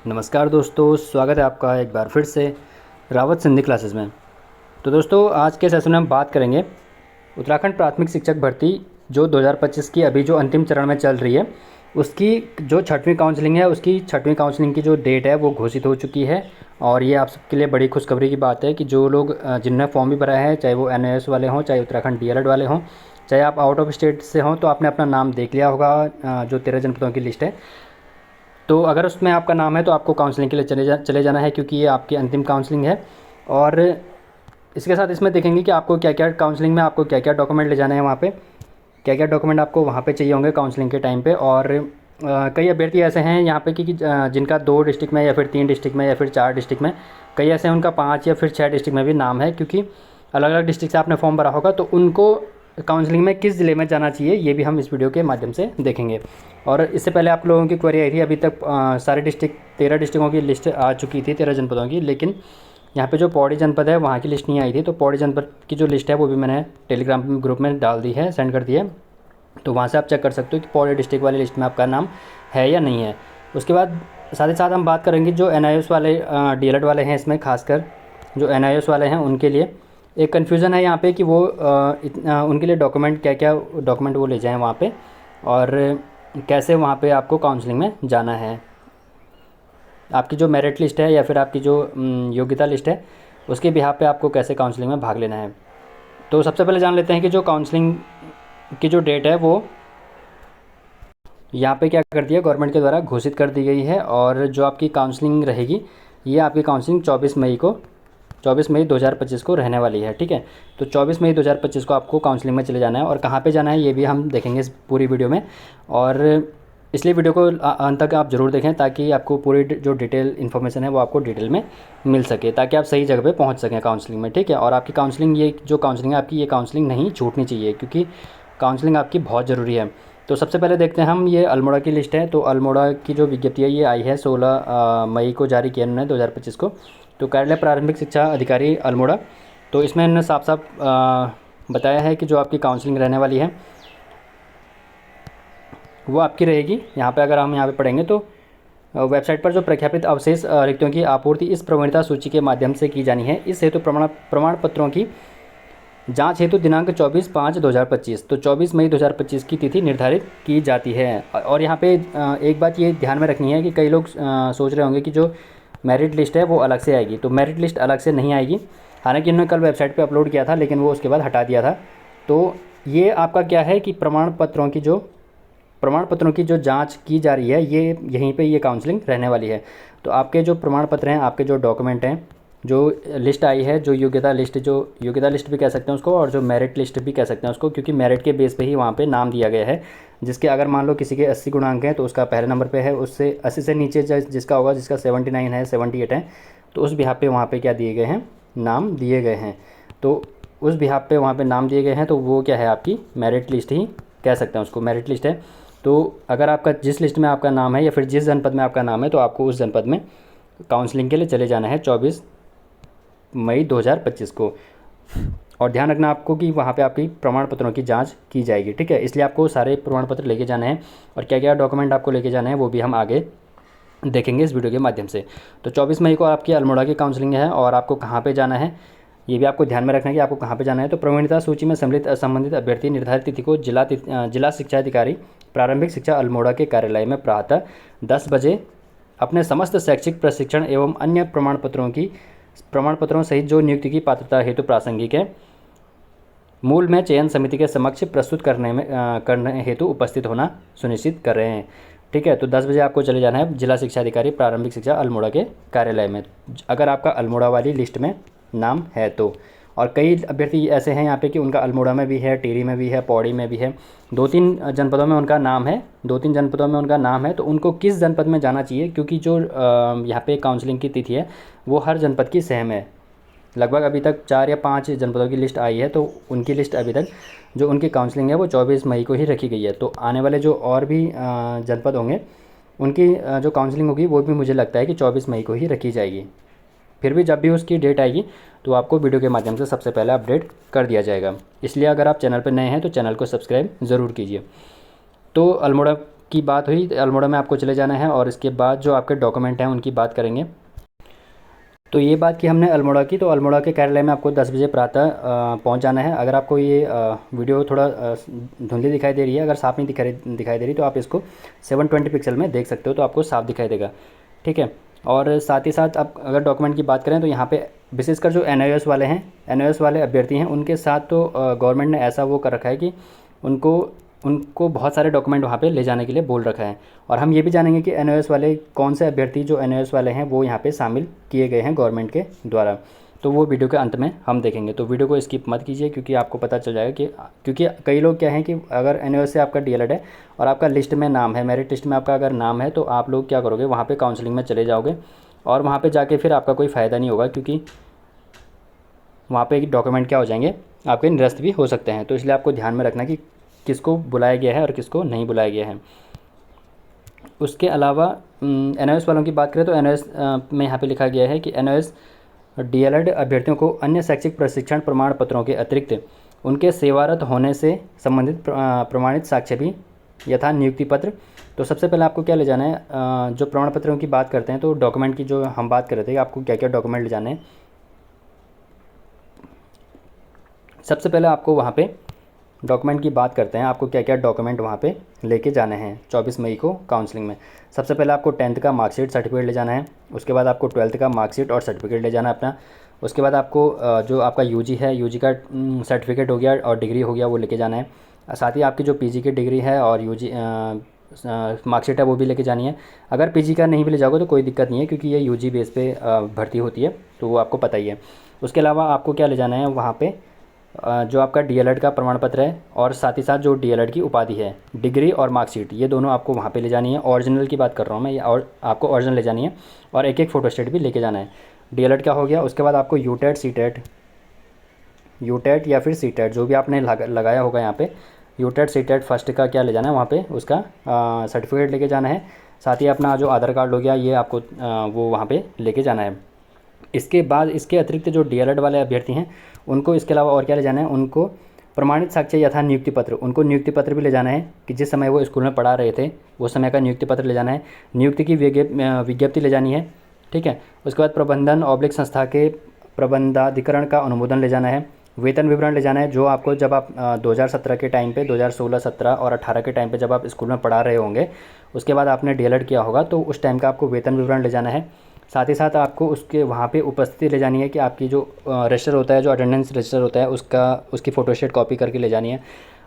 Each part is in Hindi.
नमस्कार दोस्तों, स्वागत है आपका एक बार फिर से रावत सिंधी क्लासेस में। तो दोस्तों, आज के सेशन में हम बात करेंगे उत्तराखंड प्राथमिक शिक्षक भर्ती जो 2025 की अभी जो अंतिम चरण में चल रही है, उसकी जो छठवीं काउंसलिंग है, उसकी छठवीं काउंसलिंग की जो डेट है वो घोषित हो चुकी है। और ये आप सबके लिए बड़ी खुशखबरी की बात है कि जो लोग जिनने फॉर्म भी भरा है, चाहे वो NIOS वाले हों, चाहे उत्तराखंड DLED वाले हों, चाहे आप आउट ऑफ स्टेट से हों, तो आपने अपना नाम देख लिया होगा। जो 13 जनपदों की लिस्ट है, तो अगर उसमें आपका नाम है तो आपको काउंसलिंग के लिए चले जाना है, क्योंकि ये आपकी अंतिम काउंसलिंग है। और इसके साथ इसमें देखेंगे कि आपको क्या क्या काउंसलिंग में आपको क्या क्या डॉक्यूमेंट ले जाना है, वहाँ पे क्या क्या डॉक्यूमेंट आपको वहाँ पे चाहिए होंगे काउंसलिंग के टाइम पे। और कई अभ्यर्थी ऐसे हैं यहाँ पे कि जिनका 2 डिस्ट्रिक्ट में या फिर 3 डिस्ट्रिक्ट में या फिर 4 डिस्ट्रिक्ट में, कई ऐसे हैं उनका 5 या फिर 6 डिस्ट्रिक्ट में भी नाम है, क्योंकि अलग अलग डिस्ट्रिक्ट से आपने फॉर्म भरा होगा, तो उनको काउंसलिंग में किस ज़िले में जाना चाहिए ये भी हम इस वीडियो के माध्यम से देखेंगे। और इससे पहले आप लोगों की क्वेरी आई थी, अभी तक सारे डिस्ट्रिक्ट 13 डिस्ट्रिक्टों की लिस्ट आ चुकी थी, 13 जनपदों की, लेकिन यहाँ पे जो पौड़ी जनपद है वहाँ की लिस्ट नहीं आई थी। तो पौड़ी जनपद की जो लिस्ट है वो भी मैंने टेलीग्राम ग्रुप में डाल दी है, सेंड कर दी है। तो वहाँ से आप चेक कर सकते हो कि पौड़ी डिस्ट्रिक्ट वाली लिस्ट में आपका नाम है या नहीं है। उसके बाद साथ ही साथ हम बात करेंगे जो NIOS वाले DLED वाले हैं, इसमें खासकर जो NIOS वाले हैं उनके लिए एक कन्फ्यूज़न है यहाँ पे कि वो उनके लिए डॉक्यूमेंट क्या क्या डॉक्यूमेंट वो ले जाएँ वहाँ पे, और कैसे वहाँ पे आपको काउंसलिंग में जाना है। आपकी जो मेरिट लिस्ट है या फिर आपकी जो योग्यता लिस्ट है, उसके बिहाफ पे आपको कैसे काउंसलिंग में भाग लेना है। तो सबसे पहले जान लेते हैं कि जो काउंसलिंग की जो डेट है वो यहाँ पे क्या कर दिया, गवर्नमेंट के द्वारा घोषित कर दी गई है। और जो आपकी काउंसलिंग रहेगी, ये आपकी काउंसलिंग 24 मई 2025 को रहने वाली है। ठीक है, तो 24 मई 2025 को आपको काउंसलिंग में चले जाना है, और कहाँ पे जाना है ये भी हम देखेंगे इस पूरी वीडियो में। और इसलिए वीडियो को अंत तक आप ज़रूर देखें, ताकि आपको पूरी जो डिटेल इन्फॉर्मेशन है वो आपको डिटेल में मिल सके, ताकि आप सही जगह पे पहुंच सकें काउंसलिंग में। ठीक है, और आपकी काउंसलिंग, ये जो काउंसलिंग है आपकी, ये काउंसलिंग नहीं छूटनी चाहिए, क्योंकि काउंसलिंग आपकी बहुत ज़रूरी है। तो सबसे पहले देखते हैं हम, ये अल्मोड़ा की लिस्ट है। तो अल्मोड़ा की जो विज्ञप्ति है ये आई है 16 मई को जारी किया इन्होंने 2025 को। तो कार्यालय प्रारंभिक शिक्षा अधिकारी अल्मोड़ा, तो इसमें इन्होंने साफ साफ बताया है कि जो आपकी काउंसलिंग रहने वाली है वो आपकी रहेगी। यहाँ पे अगर हम यहाँ पे पढ़ेंगे तो वेबसाइट पर जो प्रख्यापित अवशेष रिक्तियों की आपूर्ति इस प्रवणिता सूची के माध्यम से की जानी है। इस हेतु प्रमाण पत्रों की जांच हेतु दिनांक 24/5/2025, तो 24 मई 2025 की तिथि निर्धारित की जाती है। और यहाँ पे एक बात ये ध्यान में रखनी है कि कई लोग सोच रहे होंगे कि जो मेरिट लिस्ट है वो अलग से आएगी, तो मेरिट लिस्ट अलग से नहीं आएगी। हालांकि इन्होंने कल वेबसाइट पे अपलोड किया था, लेकिन वो उसके बाद हटा दिया था। तो ये आपका क्या है कि प्रमाण पत्रों की जो जांच की जा रही है, ये यहीं पे ये काउंसलिंग रहने वाली है। तो आपके जो प्रमाण पत्र हैं, आपके जो डॉक्यूमेंट हैं, जो लिस्ट आई है, जो योग्यता लिस्ट भी कह सकते हैं उसको, और जो मेरिट लिस्ट भी कह सकते हैं उसको, क्योंकि मेरिट के बेस पे ही वहाँ पे नाम दिया गया है। जिसके अगर मान लो किसी के 80 गुणांक हैं तो उसका पहले नंबर पे है, उससे 80 से नीचे जिसका होगा, जिसका 79 है, 78 है, तो उस बिहाफ पे वहाँ पे क्या दिए गए हैं, नाम दिए गए हैं। तो उस बिहाफ पे वहाँ पे नाम दिए गए हैं, तो वो क्या है, आपकी मेरिट लिस्ट ही कह सकते हैं उसको, मेरिट लिस्ट है। तो अगर आपका जिस लिस्ट में आपका नाम है या फिर जिस जनपद में आपका नाम है, तो आपको उस जनपद में काउंसलिंग के लिए चले जाना है 24 मई 2025 को। और ध्यान रखना आपको कि वहाँ पे आपकी प्रमाण पत्रों की जांच की जाएगी। ठीक है, इसलिए आपको सारे प्रमाण पत्र लेके जाने हैं, और क्या क्या डॉक्यूमेंट आपको लेके जाने हैं वो भी हम आगे देखेंगे इस वीडियो के माध्यम से। तो 24 मई को आपकी अल्मोड़ा की काउंसलिंग है, और आपको कहाँ पे जाना है ये भी आपको ध्यान में रखना है कि आपको कहाँ पे जाना है। तो प्रवीणता सूची में सम्मिलित संबंधित अभ्यर्थी निर्धारित तिथि को जिला शिक्षा अधिकारी प्रारंभिक शिक्षा अल्मोड़ा के कार्यालय में प्रातः 10 बजे अपने समस्त शैक्षिक प्रशिक्षण एवं अन्य प्रमाण पत्रों सहित जो नियुक्ति की पात्रता हेतु प्रासंगिक है, मूल में चयन समिति के समक्ष प्रस्तुत करने हेतु उपस्थित होना सुनिश्चित कर रहे हैं। ठीक है, तो 10 बजे आपको चले जाना है जिला शिक्षा अधिकारी प्रारंभिक शिक्षा अल्मोड़ा के कार्यालय में, अगर आपका अल्मोड़ा वाली लिस्ट में नाम है तो। और कई अभ्यर्थी ऐसे हैं यहाँ पे कि उनका अल्मोड़ा में भी है, टिहरी में भी है, पौड़ी में भी है, 2-3 जनपदों में उनका नाम है, 2-3 जनपदों में उनका नाम है। तो उनको किस जनपद में जाना चाहिए, क्योंकि जो यहाँ पे काउंसलिंग की तिथि है वो हर जनपद की सेम है। लगभग अभी तक 4 या 5 जनपदों की लिस्ट आई है, तो उनकी लिस्ट अभी तक जो उनकी काउंसलिंग है वो 24 मई को ही रखी गई है। तो आने वाले जो और भी जनपद होंगे उनकी जो काउंसलिंग होगी वो भी मुझे लगता है कि 24 मई को ही रखी जाएगी। फिर भी जब भी उसकी डेट आएगी तो आपको वीडियो के माध्यम से सबसे पहले अपडेट कर दिया जाएगा। इसलिए अगर आप चैनल पर नए हैं तो चैनल को सब्सक्राइब ज़रूर कीजिए। तो अल्मोड़ा की बात हुई, अल्मोड़ा में आपको चले जाना है और इसके बाद जो आपके डॉक्यूमेंट हैं उनकी बात करेंगे। तो ये बात की हमने अल्मोड़ा की, तो अल्मोड़ा के कार्यालय में आपको 10 बजे प्रातः पहुंच जाना है। अगर आपको ये वीडियो थोड़ा धुंधली दिखाई दे रही है, अगर साफ़ नहीं दिखाई दे रही, तो आप इसको 720 पिक्सल में देख सकते हो, तो आपको साफ दिखाई देगा। ठीक है। और साथ ही साथ आप अगर डॉक्यूमेंट की बात करें तो यहाँ पे विशेषकर जो NIOS वाले हैं, NIOS वाले अभ्यर्थी हैं, उनके साथ तो गवर्नमेंट ने ऐसा वो कर रखा है कि उनको उनको बहुत सारे डॉक्यूमेंट वहाँ पे ले जाने के लिए बोल रखा है। और हम ये भी जानेंगे कि NIOS वाले कौन से अभ्यर्थी जो NIOS वाले हैं वो यहाँ पे शामिल किए गए हैं गवर्नमेंट के द्वारा, तो वो वीडियो के अंत में हम देखेंगे। तो वीडियो को स्किप मत कीजिए, क्योंकि आपको पता चल जाएगा कि क्योंकि कई लोग क्या हैं कि अगर NIOS से आपका DLED है और आपका लिस्ट में नाम है, मेरिट लिस्ट में आपका अगर नाम है, तो आप लोग क्या करोगे, वहाँ पर काउंसलिंग में चले जाओगे और वहाँ पर जाके फिर आपका कोई फ़ायदा नहीं होगा, क्योंकि वहाँ पे डॉक्यूमेंट क्या हो जाएंगे, आपके निरस्त भी हो सकते हैं। तो इसलिए आपको ध्यान में रखना कि किसको बुलाया गया है और किसको नहीं बुलाया गया है। उसके अलावा NIOS वालों की बात करें तो NIOS में यहाँ पे लिखा गया है कि NIOS DLED अभ्यर्थियों को अन्य शैक्षिक प्रशिक्षण प्रमाण पत्रों के अतिरिक्त उनके सेवारत होने से संबंधित प्रमाणित साक्ष्य भी यथा नियुक्ति पत्र। तो सबसे पहले आपको क्या ले जाना है, जो प्रमाण पत्रों की बात करते हैं तो डॉक्यूमेंट की जो हम बात कर रहे थे, आपको क्या क्या डॉक्यूमेंट ले जाने हैं। सबसे पहले आपको वहाँ पे डॉक्यूमेंट की बात करते हैं, आपको क्या क्या डॉक्यूमेंट वहाँ पे लेके जाने हैं 24 मई को काउंसलिंग में। सबसे पहले आपको 10th का मार्कशीट सर्टिफिकेट ले जाना है, उसके बाद आपको 12th का मार्कशीट और सर्टिफिकेट ले जाना है अपना। उसके बाद आपको जो आपका UG है, UG का सर्टिफिकेट हो गया और डिग्री हो गया, वो लेके जाना है। साथ ही आपकी जो PG की डिग्री है और UG मार्कशीट है वो भी लेके जानी है। अगर PG का नहीं भी ले जाओगे तो कोई दिक्कत नहीं है, क्योंकि ये UG बेस पे भर्ती होती है, तो वो आपको पता ही है। उसके अलावा आपको क्या ले जाना है वहाँ पे, जो आपका DLED का प्रमाण पत्र है और साथ ही साथ जो DLED की उपाधि है, डिग्री और मार्कशीट, ये दोनों आपको वहाँ पे ले जानी है। ओरिजिनल की बात कर रहा हूँ मैं, और आपको ओरिजिनल ले जानी है और एक एक फ़ोटोस्टेट भी लेके जाना है। DLED का हो गया। उसके बाद आपको यूटेट या फिर CTET जो भी आपने लगाया होगा यहाँ पे, यूटेट CTET फर्स्ट का क्या ले जाना है वहाँ पे, उसका सर्टिफिकेट लेके जाना है। साथ ही अपना जो आधार कार्ड हो गया, ये आपको वो वहाँ पे लेके जाना है। इसके बाद इसके अतिरिक्त जो DLED वाले अभ्यर्थी हैं उनको इसके अलावा और क्या ले जाना है, उनको प्रमाणित साक्ष्य यथा नियुक्ति पत्र, उनको नियुक्ति पत्र भी ले जाना है कि जिस समय वो स्कूल में पढ़ा रहे थे वो समय का नियुक्ति पत्र ले जाना है। नियुक्ति की विज्ञप्ति ले जानी है। ठीक है। उसके बाद प्रबंधन ऑब्लिक संस्था के प्रबंधाधिकरण का अनुमोदन ले जाना है। वेतन विवरण ले जाना है, जो आपको जब आप 2017 के टाइम पे, 2016, 17 और 18 के टाइम पे जब आप स्कूल में पढ़ा रहे होंगे, उसके बाद आपने DLED किया होगा, तो उस टाइम का आपको वेतन विवरण ले जाना है। साथ ही साथ आपको उसके वहाँ पे उपस्थिति ले जानी है कि आपकी जो रजिस्टर होता है, जो अटेंडेंस रजिस्टर होता है, उसकी फ़ोटोस्टेट कॉपी करके ले जानी है।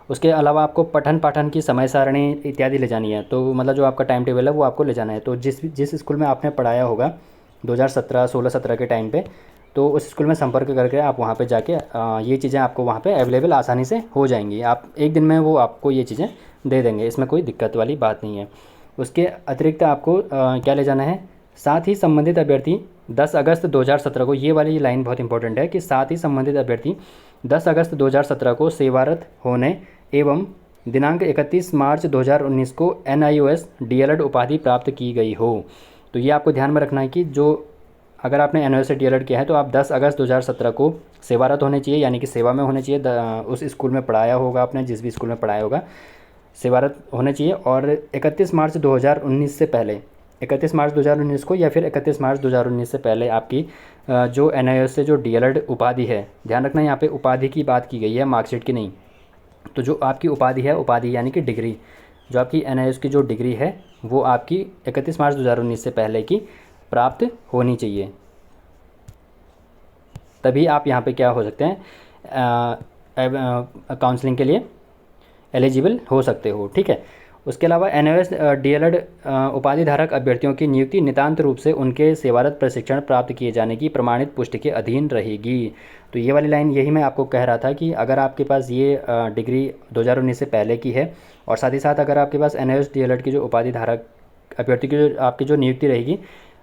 उसके अलावा आपको पठन पाठन की समय सारणी इत्यादि ले जानी है। तो मतलब जो आपका टाइम टेबल है वो आपको ले जाना है। तो जिस स्कूल में आपने पढ़ाया होगा 2017, 16, 17 के टाइम पे, तो उस स्कूल में संपर्क करके आप वहाँ पे जाके ये चीज़ें आपको वहाँ पे अवेलेबल आसानी से हो जाएंगी। आप एक दिन में वो आपको ये चीज़ें दे देंगे, इसमें कोई दिक्कत वाली बात नहीं है। उसके अतिरिक्त आपको क्या ले जाना है, साथ ही संबंधित अभ्यर्थी 10 अगस्त 2017 को, ये वाली लाइन बहुत इंपॉर्टेंट है कि साथ ही संबंधित अभ्यर्थी 10 अगस्त 2017 को सेवारत होने एवं दिनांक 31 मार्च 2019 को NIOS DLED उपाधि प्राप्त की गई हो। तो ये आपको ध्यान में रखना है कि जो अगर आपने NIOS से DLED किया है तो आप 10 अगस्त 2017 को सेवारत होने चाहिए, यानी कि सेवा में होने चाहिए। उस स्कूल में पढ़ाया होगा आपने, जिस भी स्कूल में पढ़ाया होगा, सेवारत होने चाहिए। और 31 मार्च 2019 से पहले, 31 मार्च 2019 को या फिर 31 मार्च 2019 से पहले आपकी जो NIOS से जो DLED उपाधि है, ध्यान रखना यहाँ पे उपाधि की बात की गई है, मार्कशीट की नहीं। तो जो आपकी उपाधि है, उपाधि यानी कि डिग्री, जो आपकी NIOS की जो डिग्री है वो आपकी 31 मार्च 2019 से पहले की प्राप्त होनी चाहिए, तभी आप यहाँ पे क्या हो सकते हैं, काउंसलिंग के लिए एलिजिबल हो सकते हो। ठीक है। उसके अलावा NIOS DLED उपाधि धारक अभ्यर्थियों की नियुक्ति नितांत रूप से उनके सेवारत प्रशिक्षण प्राप्त किए जाने की प्रमाणित पुष्टि के अधीन रहेगी। तो ये वाली लाइन यही मैं आपको कह रहा था कि अगर आपके पास ये डिग्री 2019 से पहले की है और साथ ही साथ अगर आपके पास NIOS DLED की जो उपाधि धारक अभ्यर्थी की जो आपकी जो नियुक्ति रहेगी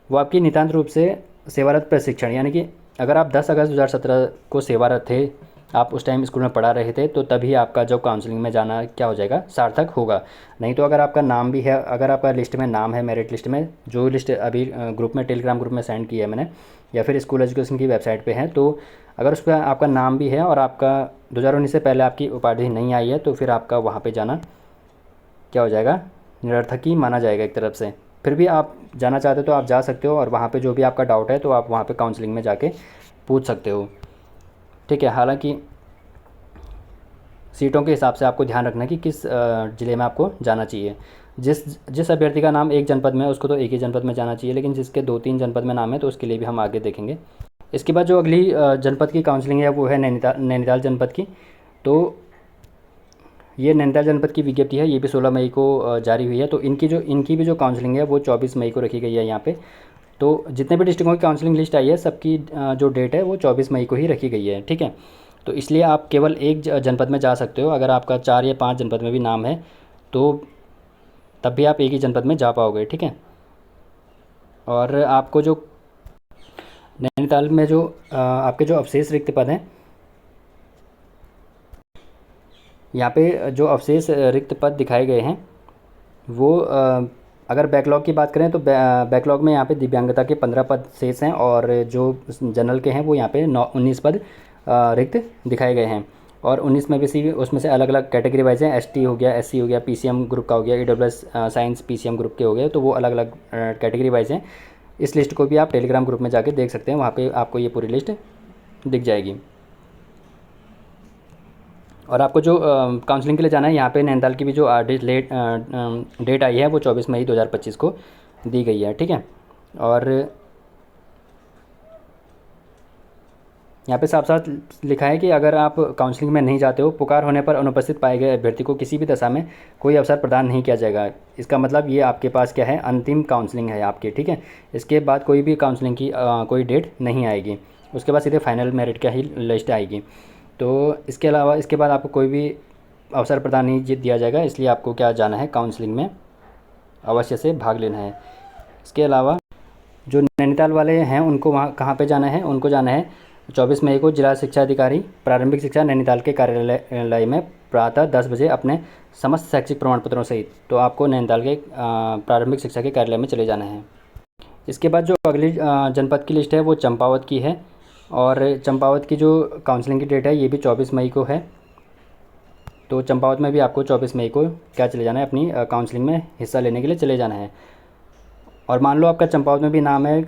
वो आपकी नितांत रूप से सेवारत प्रशिक्षण, यानी कि अगर आप 10 अगस्त 2017 को सेवारत थे, आप उस टाइम स्कूल में पढ़ा रहे थे, तो तभी आपका जो काउंसलिंग में जाना क्या हो जाएगा, सार्थक होगा। नहीं तो अगर आपका नाम भी है, अगर आपका लिस्ट में नाम है, मेरिट लिस्ट में, जो लिस्ट अभी ग्रुप में, टेलीग्राम ग्रुप में सेंड की है मैंने, या फिर स्कूल एजुकेशन की वेबसाइट पे है, तो अगर उस पर आपका नाम भी है और आपका 2019 से पहले आपकी उपाधि नहीं आई है, तो फिर आपका वहाँ पर जाना क्या हो जाएगा, निरर्थक ही माना जाएगा एक तरफ से। फिर भी आप जाना चाहते हो तो आप जा सकते हो, और वहाँ पे जो भी आपका डाउट है तो आप वहाँ पे काउंसलिंग में जाके पूछ सकते हो। ठीक है, हालांकि सीटों के हिसाब से आपको ध्यान रखना है कि किस ज़िले में आपको जाना चाहिए। जिस जिस अभ्यर्थी का नाम एक जनपद में है उसको तो एक ही जनपद में जाना चाहिए, लेकिन जिसके 2-3 जनपद में नाम है तो उसके लिए भी हम आगे देखेंगे। इसके बाद जो अगली जनपद की काउंसलिंग है वो है नैनीताल जनपद की। तो ये नैनीताल जनपद की विज्ञप्ति है, ये भी 16 मई को जारी हुई है। तो इनकी भी जो काउंसलिंग है वो 24 मई को रखी गई है यहाँ पे। तो जितने भी डिस्ट्रिक्टों की काउंसलिंग लिस्ट आई है सबकी जो डेट है वो 24 मई को ही रखी गई है। ठीक है, तो इसलिए आप केवल एक जनपद में जा सकते हो। अगर आपका 4 या 5 जनपद में भी नाम है तो तब भी आप एक ही जनपद में जा पाओगे। ठीक है, और आपको जो नैनीताल में जो आपके जो अवशेष रिक्त पद हैं, यहाँ पे जो अवशेष रिक्त पद दिखाए गए हैं वो अगर बैकलॉग की बात करें तो बैकलॉग में यहाँ पे दिव्यांगता के 15 पद शेष हैं, और जो जनरल के हैं वो यहाँ पे 19 पद रिक्त दिखाए गए हैं। और 19 में भी उसमें से अलग अलग कैटेगरी वाइज हैं, एसटी हो गया, एससी हो गया, पीसीएम ग्रुप का हो गया, ईडब्ल्यूएस साइंस पीसीएम ग्रुप के हो गए, तो वो अलग अलग कैटेगरी वाइज हैं। इस लिस्ट को भी आप टेलीग्राम ग्रुप में जाके देख सकते हैं, वहाँ पे आपको ये पूरी लिस्ट दिख जाएगी। और आपको जो काउंसलिंग के लिए जाना है, यहाँ पे नैनीताल की भी जो डेट आई है वो 24 मई 2025 को दी गई है। ठीक है, और यहाँ पे साफ साफ लिखा है कि अगर आप काउंसलिंग में नहीं जाते हो, पुकार होने पर अनुपस्थित पाए गए अभ्यर्थी को किसी भी दशा में कोई अवसर प्रदान नहीं किया जाएगा। इसका मतलब ये आपके पास क्या है, अंतिम काउंसलिंग है आपकी। ठीक है, इसके बाद कोई भी काउंसलिंग की कोई डेट नहीं आएगी, उसके बाद सीधे फाइनल मेरिट का ही लिस्ट आएगी। तो इसके अलावा इसके बाद आपको कोई भी अवसर प्रदान नहीं दिया जाएगा, इसलिए आपको क्या जाना है, काउंसलिंग में अवश्य से भाग लेना है। इसके अलावा जो नैनीताल वाले हैं उनको वहाँ कहाँ पे जाना है, उनको जाना है 24 मई को जिला शिक्षा अधिकारी प्रारंभिक शिक्षा नैनीताल के कार्यालय में प्रातः 10 बजे अपने समस्त शैक्षिक प्रमाण पत्रों सहित। तो आपको नैनीताल के प्रारंभिक शिक्षा के कार्यालय में चले जाना है। इसके बाद जो अगली जनपद की लिस्ट है वो चंपावत की है, और चंपावत की जो काउंसलिंग की डेट है ये भी 24 मई को है। तो चंपावत में भी आपको 24 मई को क्या चले जाना है, अपनी काउंसलिंग में हिस्सा लेने के लिए चले जाना है। और मान लो आपका चंपावत में भी नाम है,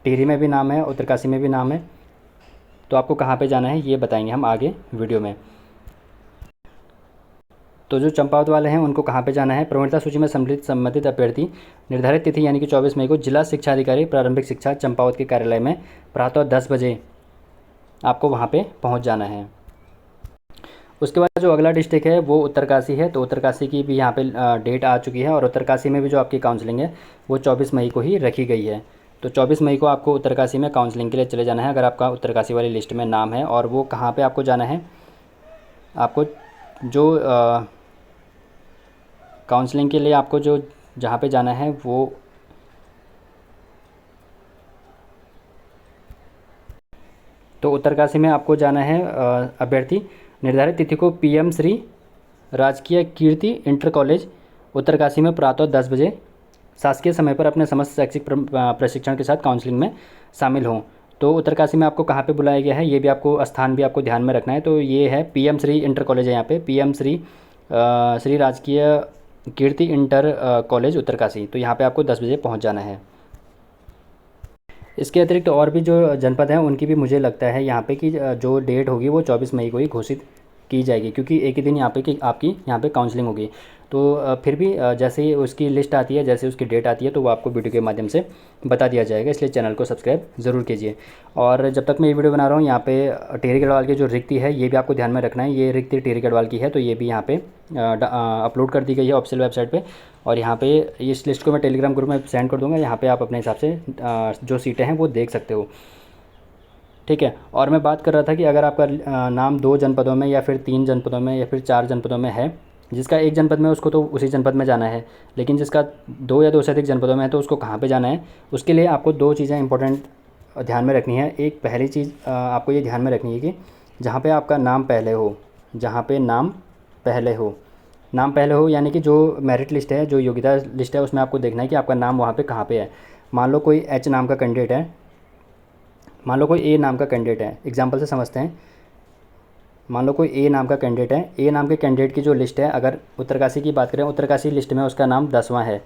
टिहरी में भी नाम है, उत्तरकाशी में भी नाम है, तो आपको कहाँ पे जाना है ये बताएंगे हम आगे वीडियो में। तो जो चंपावत वाले हैं उनको कहाँ पे जाना है, प्रवणता सूची में सम्मिलित संबंधित अभ्यर्थी निर्धारित तिथि यानी कि 24 मई को जिला शिक्षा अधिकारी प्रारंभिक शिक्षा चंपावत के कार्यालय में प्रातः 10 बजे आपको वहाँ पे पहुँच जाना है। उसके बाद जो अगला डिस्ट्रिक्ट है वो उत्तरकाशी है। तो उत्तरकाशी की भी यहाँ पे डेट आ चुकी है, और उत्तरकाशी में भी जो आपकी काउंसलिंग है वो 24 मई को ही रखी गई है। तो 24 मई को आपको उत्तरकाशी में काउंसलिंग के लिए चले जाना है, अगर आपका उत्तरकाशी वाली लिस्ट में नाम है। और वो कहाँ पे आपको जाना है, आपको जो काउंसलिंग के लिए आपको जो जहाँ पे जाना है वो तो उत्तरकाशी में आपको जाना है अभ्यर्थी निर्धारित तिथि को पीएम श्री राजकीय कीर्ति इंटर कॉलेज उत्तरकाशी में प्रातः 10 बजे शासकीय समय पर अपने समस्त शैक्षिक प्रशिक्षण के साथ काउंसलिंग में शामिल हों। तो उत्तरकाशी में आपको कहाँ पे बुलाया गया है, ये भी आपको स्थान भी आपको ध्यान में रखना है। तो ये है पीएम श्री इंटर कॉलेज है, यहाँ पे पीएम श्री राजकीय कीर्ति इंटर कॉलेज उत्तरकाशी। तो यहाँ पे आपको 10 बजे पहुँच जाना है। इसके अतिरिक्त और भी जो जनपद हैं उनकी भी मुझे लगता है यहाँ पे कि जो डेट होगी वो 24 मई को ही घोषित की जाएगी, क्योंकि एक ही दिन यहाँ पे कि आपकी यहाँ पे काउंसलिंग होगी। तो फिर भी जैसे ही उसकी लिस्ट आती है, जैसे उसकी डेट आती है, तो वो आपको वीडियो के माध्यम से बता दिया जाएगा, इसलिए चैनल को सब्सक्राइब ज़रूर कीजिए। और जब तक मैं ये वीडियो बना रहा हूँ, यहाँ पे टिहरी गढ़वाल की जो रिक्ति है ये भी आपको ध्यान में रखना है। ये रिक्ति टिहरी गढ़वाल की है, तो ये भी यहाँ पे अपलोड कर दी गई है ऑफिशियल वेबसाइट पर। और यहाँ पे इस लिस्ट को मैं टेलीग्राम ग्रुप में सेंड कर दूँगा, यहाँ पर आप अपने हिसाब से जो सीटें हैं वो देख सकते हो। ठीक है, और मैं बात कर रहा था कि अगर आपका नाम 2 जनपदों में या फिर 3 जनपदों में या फिर 4 जनपदों में है, जिसका एक जनपद में उसको तो उसी जनपद में जाना है, लेकिन जिसका 2 या 2 से अधिक जनपदों में है तो उसको कहाँ पे जाना है, उसके लिए आपको 2 चीज़ें इंपॉर्टेंट ध्यान में रखनी है। एक पहली चीज़ आपको ये ध्यान में रखनी है कि जहाँ पे आपका नाम पहले हो, जहाँ पे नाम पहले हो यानी कि जो मेरिट लिस्ट है, जो योग्यता लिस्ट है, उसमें आपको देखना है कि आपका नाम वहाँ पर कहाँ पर है। मान लो कोई एच नाम का कैंडिडेट है, मान लो कोई ए नाम का कैंडिडेट है, एग्जाम्पल से समझते हैं। मान लो कोई ए नाम का कैंडिडेट है, ए नाम के कैंडिडेट की जो लिस्ट है, अगर उत्तरकाशी की बात करें, उत्तरकाशी लिस्ट में उसका नाम 10वां है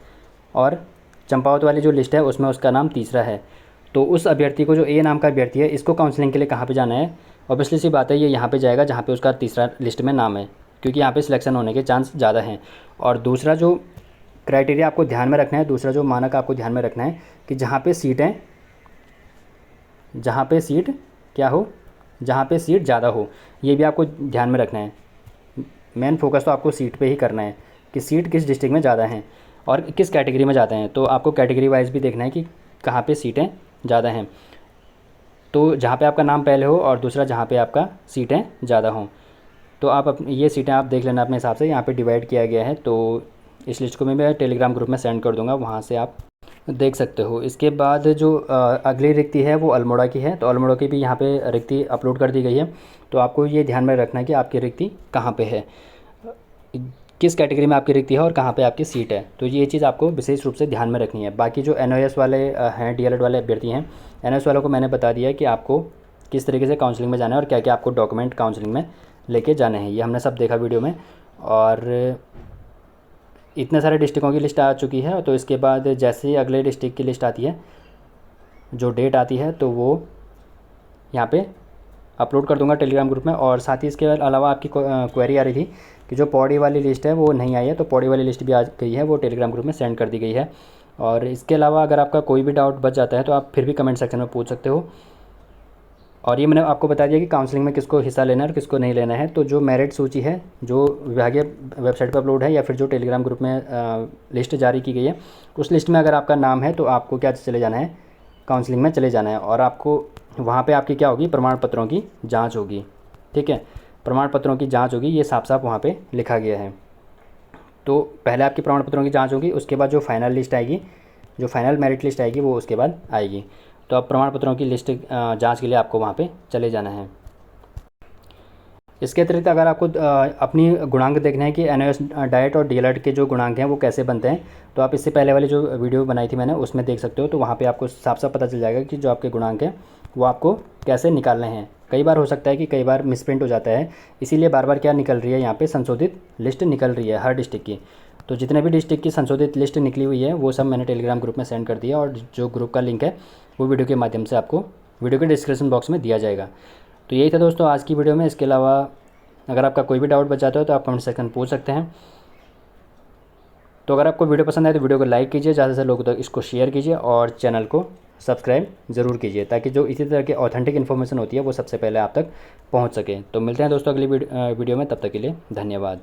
और चंपावत वाली जो लिस्ट है उसमें उसका नाम तीसरा है, तो उस अभ्यर्थी को, जो ए नाम का अभ्यर्थी है, इसको काउंसलिंग के लिए कहाँ पे जाना है? ऑब्वियसली सी बात है, ये यहाँ पे जाएगा जहाँ पे उसका तीसरा लिस्ट में नाम है, क्योंकि यहाँ पे सिलेक्शन होने के चांस ज़्यादा हैं। और दूसरा जो क्राइटेरिया आपको ध्यान में रखना है, दूसरा जो मानक आपको ध्यान में रखना है कि जहाँ पे सीट क्या हो, जहाँ पे सीट ज़्यादा हो, ये भी आपको ध्यान में रखना है। मेन फोकस तो आपको सीट पे ही करना है कि सीट किस डिस्ट्रिक्ट में ज़्यादा हैं और किस कैटेगरी में ज़्यादा हैं। तो आपको कैटेगरी वाइज भी देखना है कि कहाँ पे सीटें ज़्यादा हैं, तो जहाँ पे आपका नाम पहले हो और दूसरा जहाँ पे आपका सीटें ज़्यादा हों। तो आप ये सीटें आप देख लेना अपने हिसाब से, यहाँ पे डिवाइड किया गया है। तो इस लिस्ट को मैं टेलीग्राम ग्रुप में सेंड कर दूँगा, वहाँ से आप देख सकते हो। इसके बाद जो अगली रिक्ति है वो अल्मोड़ा की है, तो अल्मोड़ा की भी यहाँ पे रिक्ति अपलोड कर दी गई है। तो आपको ये ध्यान में रखना है कि आपकी रिक्ति कहाँ पे है, किस कैटेगरी में आपकी रिक्ति है और कहाँ पे आपकी सीट है। तो ये चीज़ आपको विशेष रूप से ध्यान में रखनी है। बाकी जो NOS वाले हैं, DLED वाले अभ्यर्थी हैं, NOS वालों को मैंने बता दिया है कि आपको किस तरीके से काउंसलिंग में जाना है और क्या क्या आपको डॉक्यूमेंट काउंसलिंग में लेके जाने हैं, ये हमने सब देखा वीडियो में। और इतने सारे डिस्ट्रिक्टों की लिस्ट आ चुकी है। तो इसके बाद जैसे ही अगले डिस्ट्रिक्ट की लिस्ट आती है, जो डेट आती है, तो वो यहाँ पे अपलोड कर दूंगा टेलीग्राम ग्रुप में। और साथ ही इसके अलावा आपकी क्वेरी आ रही थी कि जो पौड़ी वाली लिस्ट है वो नहीं आई है, तो पौड़ी वाली लिस्ट भी आ गई है, वो टेलीग्राम ग्रुप में सेंड कर दी गई है। और इसके अलावा अगर आपका कोई भी डाउट बच जाता है तो आप फिर भी कमेंट सेक्शन में पूछ सकते हो। और ये मैंने आपको बता दिया कि काउंसलिंग में किसको हिस्सा लेना है और किसको नहीं लेना है। तो जो मेरिट सूची है, जो विभागीय वेबसाइट पर अपलोड है या फिर जो टेलीग्राम ग्रुप में लिस्ट जारी की गई है, उस लिस्ट में अगर आपका नाम है तो आपको क्या चले जाना है, काउंसलिंग में चले जाना है। और आपको वहाँ पे आपकी क्या होगी, प्रमाण पत्रों की जांच होगी। ठीक है, प्रमाण पत्रों की जांच होगी, ये साफ साफ वहाँ पे लिखा गया है। तो पहले आपकी प्रमाण पत्रों की जांच होगी, उसके बाद जो फाइनल लिस्ट आएगी, जो फाइनल मेरिट लिस्ट आएगी, वो उसके बाद आएगी। तो अब प्रमाण पत्रों की लिस्ट जांच के लिए आपको वहाँ पे चले जाना है। इसके अतिरिक्त अगर आपको अपनी गुणांक देखना है कि NOS डाइट और DLED के जो गुणांक हैं वो कैसे बनते हैं, तो आप इससे पहले वाली जो वीडियो बनाई थी मैंने, उसमें देख सकते हो। तो वहाँ पे आपको साफ साफ पता चल जाएगा कि जो आपके गुणांक हैं वो आपको कैसे निकालने हैं। कई बार हो सकता है कि कई बार मिसप्रिंट हो जाता है, इसीलिए बार बार क्या निकल रही है, यहाँ पर संशोधित लिस्ट निकल रही है हर डिस्ट्रिक्ट की। तो जितने भी डिस्ट्रिक्ट की संशोधित लिस्ट निकली हुई है वो सब मैंने टेलीग्राम ग्रुप में सेंड कर दिया, और जो ग्रुप का लिंक है वो वीडियो के माध्यम से आपको वीडियो के डिस्क्रिप्शन बॉक्स में दिया जाएगा। तो यही था दोस्तों आज की वीडियो में। इसके अलावा अगर आपका कोई भी डाउट बच जाता हो तो आप कमेंट सेक्शन पूछ सकते हैं। तो अगर आपको वीडियो पसंद आए तो वीडियो को लाइक कीजिए, ज़्यादा से लोगों तक इसको शेयर कीजिए और चैनल को सब्सक्राइब ज़रूर कीजिए, ताकि जो इसी तरह की ऑथेंटिक इन्फॉर्मेशन होती है वो सबसे पहले आप तक पहुंच सके। तो मिलते हैं दोस्तों अगली वीडियो में, तब तक के लिए धन्यवाद।